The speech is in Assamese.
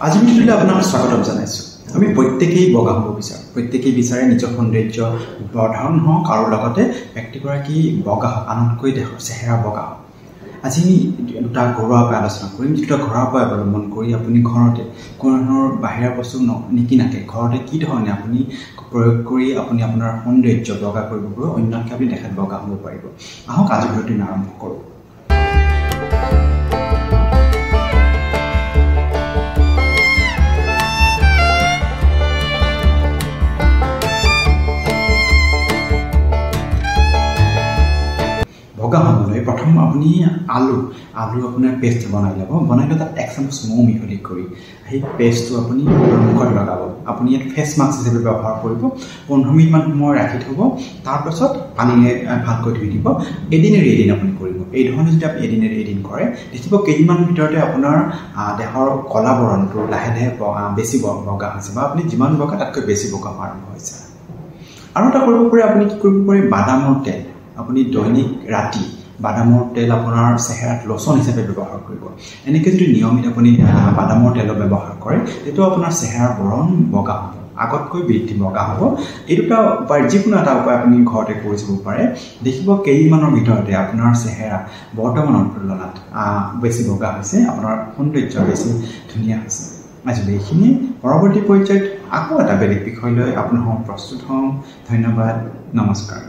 আজি ভিডিঅ'লৈ আপোনাক স্বাগতম জনাইছোঁ। আমি প্ৰত্যেকেই বগা হ'ব বিচাৰোঁ, প্ৰত্যেকেই বিচাৰে নিজৰ সৌন্দৰ্য বৰ্ধন হওক আৰু লগতে ব্যক্তিগৰাকী বগা হওক, আনতকৈ দেহৰ চেহেৰা বগা হওক। আজি আমি দুটা ঘৰুৱা উপায় আলোচনা কৰিম, যিটো ঘৰুৱা উপায় অৱলম্বন কৰি আপুনি ঘৰতে কোনো ধৰণৰ বাহিৰা বস্তু নিকিনাকৈ ঘৰতে কি ধৰণে আপুনি প্ৰয়োগ কৰি আপুনি আপোনাৰ সৌন্দৰ্য বগা কৰিব পাৰিব, অন্যকে আপুনি দেখাত বগা হ'ব পাৰিব। আহক আজি ভিডিঅ'টো আৰম্ভ কৰোঁ। বগা হ'বলৈ প্ৰথম আপুনি আলু আপোনাৰ পেষ্ট বনাই ল'ব। বনাই লৈ তাত 1 চামুচ মৌ মিহলি কৰি সেই পেষ্টটো আপুনি মুখত লগাব। আপুনি ইয়াত ফেচ মাস্ক হিচাপে ব্যৱহাৰ কৰিব। 15 মিনিটমান সময় ৰাখি থ'ব। তাৰপাছত পানীৰে ভালকৈ ধুই দিব। এদিন এৰি এদিন আপুনি কৰিব। এই ধৰণে যদি আপুনি এদিন এৰি এদিন কৰে, দেখিব কেইদিনমানৰ ভিতৰতে আপোনাৰ দেহৰ কলা বৰণটো লাহে লাহে বেছি বগা হৈছে, বা আপুনি যিমান বগা তাতকৈ বেছি বগা হোৱা আৰম্ভ হৈছে। আৰু এটা কৰিব পাৰে, আপুনি কি কৰিব পাৰে, বাদামৰ তেল আপুনি দৈনিক ৰাতি বাদামৰ তেল আপোনাৰ চেহেৰাত লোচন হিচাপে ব্যৱহাৰ কৰিব। এনেকৈ যদি নিয়মিত আপুনি বাদামৰ তেল ব্যৱহাৰ কৰে, তেতিয়া আপোনাৰ চেহেৰাৰ বৰণ বগা হ'ব, আগতকৈ বৃদ্ধি বগা হ'ব। এই দুটা উপায়, যিকোনো এটা উপায় আপুনি ঘৰতে কৰি চাব পাৰে। দেখিব কেইদিনমানৰ ভিতৰতে আপোনাৰ চেহেৰা বৰ্তমানৰ তুলনাত বেছি বগা হৈছে, আপোনাৰ সৌন্দৰ্য বেছি ধুনীয়া হৈছে। আজিলৈ এইখিনি। পৰৱৰ্তী পৰ্যায়ত আকৌ এটা বেলেগ বিষয় লৈ আপোনাৰ প্ৰস্তুত হ'ম। ধন্যবাদ, নমস্কাৰ।